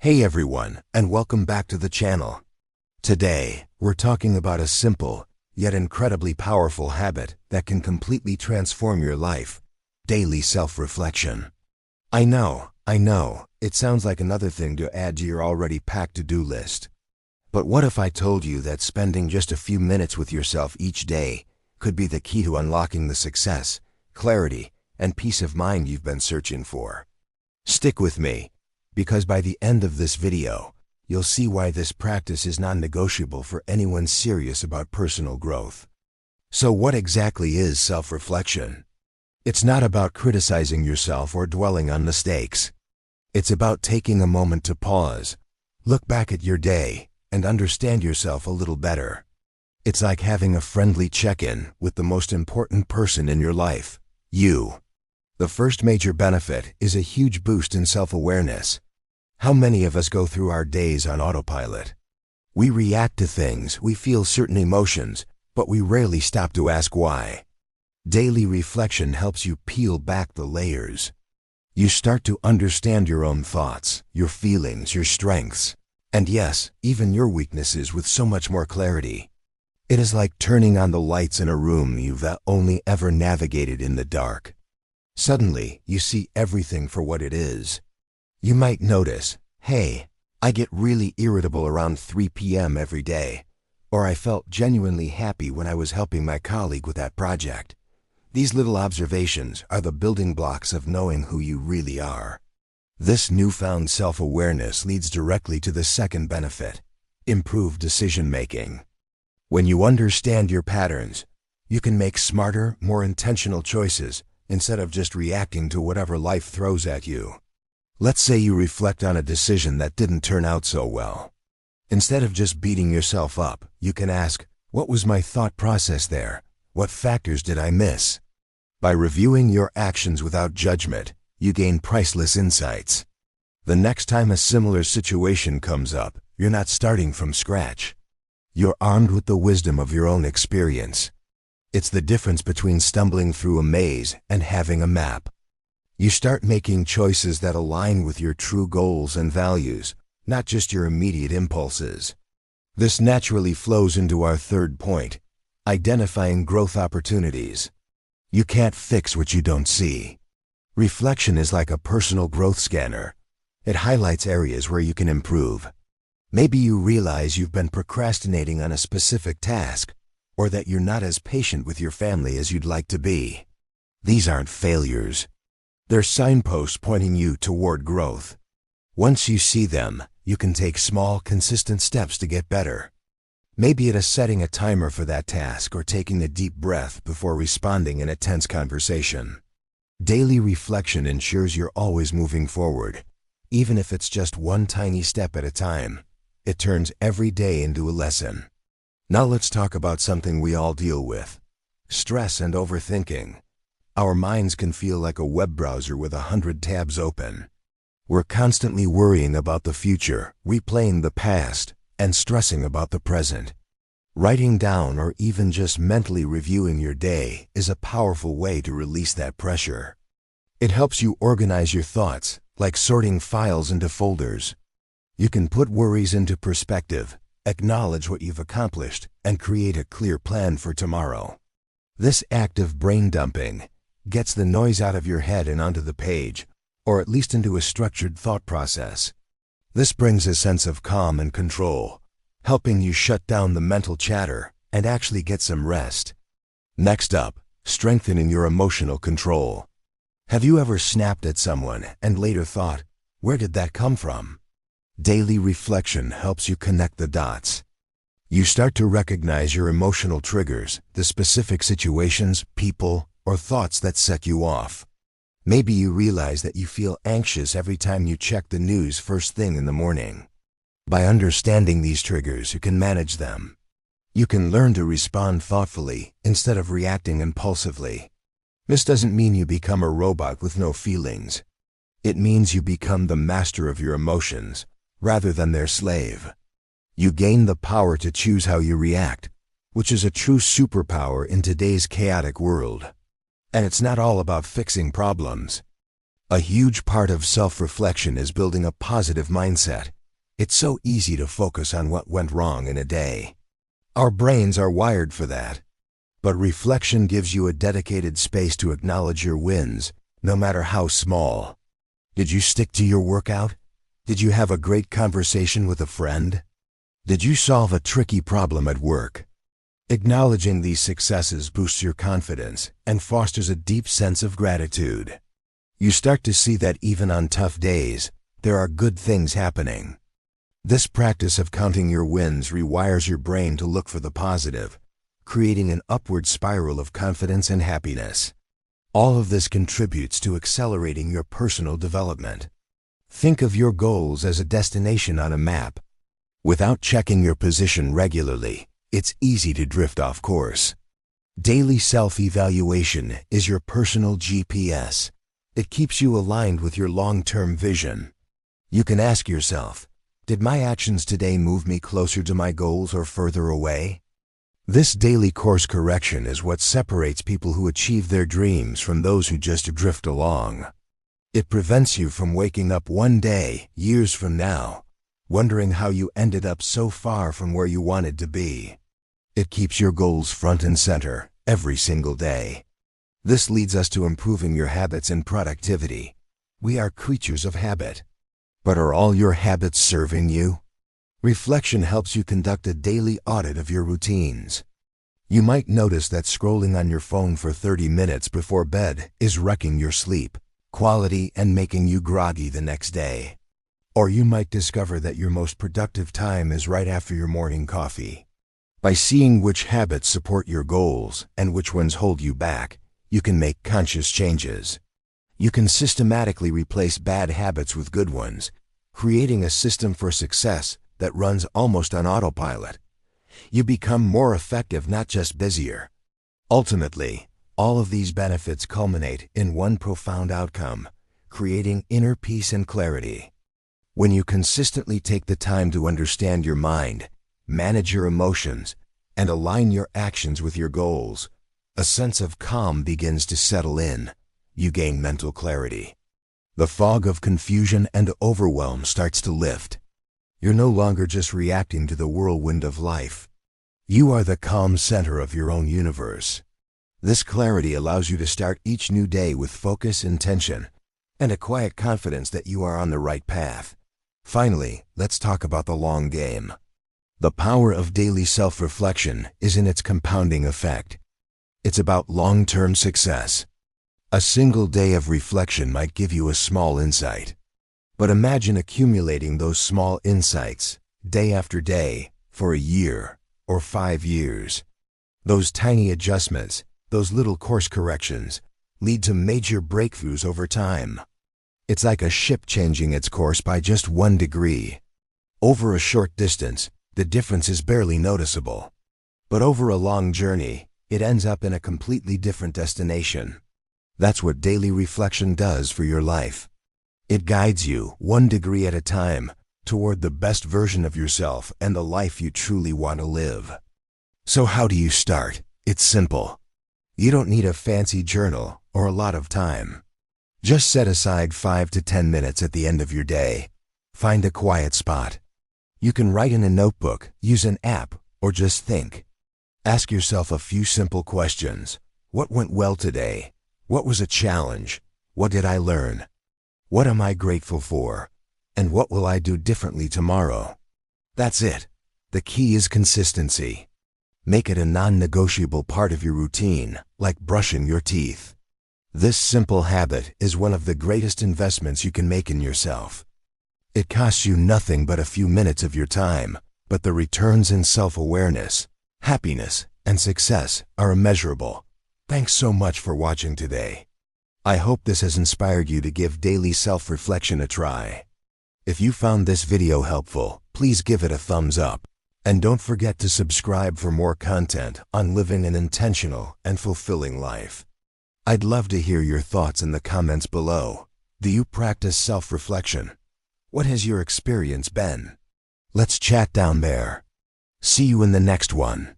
Hey everyone, and welcome back to the channel. Today, we're talking about a simple, yet incredibly powerful habit that can completely transform your life: daily self-reflection. I know, it sounds like another thing to add to your already packed to-do list. But what if I told you that spending just a few minutes with yourself each day could be the key to unlocking the success, clarity, and peace of mind you've been searching for? Stick with me, because by the end of this video, you'll see why this practice is non-negotiable for anyone serious about personal growth. So what exactly is self-reflection? It's not about criticizing yourself or dwelling on mistakes. It's about taking a moment to pause, look back at your day, and understand yourself a little better. It's like having a friendly check-in with the most important person in your life, you. The first major benefit is a huge boost in self-awareness. How many of us go through our days on autopilot? We react to things, we feel certain emotions, but we rarely stop to ask why. Daily reflection helps you peel back the layers. You start to understand your own thoughts, your feelings, your strengths, and yes, even your weaknesses with so much more clarity. It is like turning on the lights in a room you've only ever navigated in the dark. Suddenly, you see everything for what it is. You might notice, hey, I get really irritable around 3 p.m. every day, or I felt genuinely happy when I was helping my colleague with that project. These little observations are the building blocks of knowing who you really are. This newfound self-awareness leads directly to the second benefit: improved decision-making. When you understand your patterns, you can make smarter, more intentional choices instead of just reacting to whatever life throws at you. Let's say you reflect on a decision that didn't turn out so well. Instead of just beating yourself up, you can ask, what was my thought process there? What factors did I miss? By reviewing your actions without judgment, you gain priceless insights. The next time a similar situation comes up, you're not starting from scratch. You're armed with the wisdom of your own experience. It's the difference between stumbling through a maze and having a map. You start making choices that align with your true goals and values, not just your immediate impulses. This naturally flows into our third point: identifying growth opportunities. You can't fix what you don't see. Reflection is like a personal growth scanner. It highlights areas where you can improve. Maybe you realize you've been procrastinating on a specific task, or that you're not as patient with your family as you'd like to be. These aren't failures. They're signposts pointing you toward growth. Once you see them, you can take small, consistent steps to get better. Maybe it is setting a timer for that task or taking a deep breath before responding in a tense conversation. Daily reflection ensures you're always moving forward. Even if it's just one tiny step at a time, it turns every day into a lesson. Now let's talk about something we all deal with: stress and overthinking. Our minds can feel like a web browser with 100 tabs open. We're constantly worrying about the future, replaying the past, and stressing about the present. Writing down or even just mentally reviewing your day is a powerful way to release that pressure. It helps you organize your thoughts, like sorting files into folders. You can put worries into perspective, acknowledge what you've accomplished, and create a clear plan for tomorrow. This act of brain dumping gets the noise out of your head and onto the page, or at least into a structured thought process. This brings a sense of calm and control, helping you shut down the mental chatter and actually get some rest. Next up, strengthening your emotional control. Have you ever snapped at someone and later thought, where did that come from? Daily reflection helps you connect the dots. You start to recognize your emotional triggers, the specific situations, people, or thoughts that set you off. Maybe you realize that you feel anxious every time you check the news first thing in the morning. By understanding these triggers, you can manage them. You can learn to respond thoughtfully instead of reacting impulsively. This doesn't mean you become a robot with no feelings. It means you become the master of your emotions, rather than their slave. You gain the power to choose how you react, which is a true superpower in today's chaotic world. And it's not all about fixing problems. A huge part of self-reflection is building a positive mindset. It's so easy to focus on what went wrong in a day. Our brains are wired for that. But reflection gives you a dedicated space to acknowledge your wins, no matter how small. Did you stick to your workout? Did you have a great conversation with a friend? Did you solve a tricky problem at work? Acknowledging these successes boosts your confidence and fosters a deep sense of gratitude. You start to see that even on tough days, there are good things happening. This practice of counting your wins rewires your brain to look for the positive, creating an upward spiral of confidence and happiness. All of this contributes to accelerating your personal development. Think of your goals as a destination on a map. Without checking your position regularly, it's easy to drift off course. Daily self-evaluation is your personal GPS. It keeps you aligned with your long-term vision. You can ask yourself, did my actions today move me closer to my goals or further away? This daily course correction is what separates people who achieve their dreams from those who just drift along. It prevents you from waking up one day, years from now, wondering how you ended up so far from where you wanted to be. It keeps your goals front and center every single day. This leads us to improving your habits and productivity. We are creatures of habit. But are all your habits serving you? Reflection helps you conduct a daily audit of your routines. You might notice that scrolling on your phone for 30 minutes before bed is wrecking your sleep quality and making you groggy the next day. Or you might discover that your most productive time is right after your morning coffee. By seeing which habits support your goals and which ones hold you back, you can make conscious changes. You can systematically replace bad habits with good ones, creating a system for success that runs almost on autopilot. You become more effective, not just busier. Ultimately, all of these benefits culminate in one profound outcome, creating inner peace and clarity. When you consistently take the time to understand your mind, manage your emotions, and align your actions with your goals, a sense of calm begins to settle in. You gain mental clarity. The fog of confusion and overwhelm starts to lift. You're no longer just reacting to the whirlwind of life. You are the calm center of your own universe. This clarity allows you to start each new day with focus, intention, and a quiet confidence that you are on the right path. Finally, let's talk about the long game. The power of daily self-reflection is in its compounding effect. It's about long-term success. A single day of reflection might give you a small insight. But imagine accumulating those small insights, day after day, for a year or 5 years. Those tiny adjustments, those little course corrections, lead to major breakthroughs over time. It's like a ship changing its course by just 1 degree. Over a short distance, the difference is barely noticeable. But over a long journey, it ends up in a completely different destination. That's what daily reflection does for your life. It guides you 1 degree at a time toward the best version of yourself and the life you truly want to live. So how do you start? It's simple. You don't need a fancy journal or a lot of time. Just set aside 5 to 10 minutes at the end of your day. Find a quiet spot. You can write in a notebook, use an app, or just think. Ask yourself a few simple questions. What went well today? What was a challenge? What did I learn? What am I grateful for? And what will I do differently tomorrow? That's it. The key is consistency. Make it a non-negotiable part of your routine, like brushing your teeth. This simple habit is one of the greatest investments you can make in yourself. It costs you nothing but a few minutes of your time, but the returns in self-awareness, happiness, and success are immeasurable. Thanks so much for watching today. I hope this has inspired you to give daily self-reflection a try. If you found this video helpful, please give it a thumbs up. And don't forget to subscribe for more content on living an intentional and fulfilling life. I'd love to hear your thoughts in the comments below. Do you practice self-reflection? What has your experience been? Let's chat down there. See you in the next one.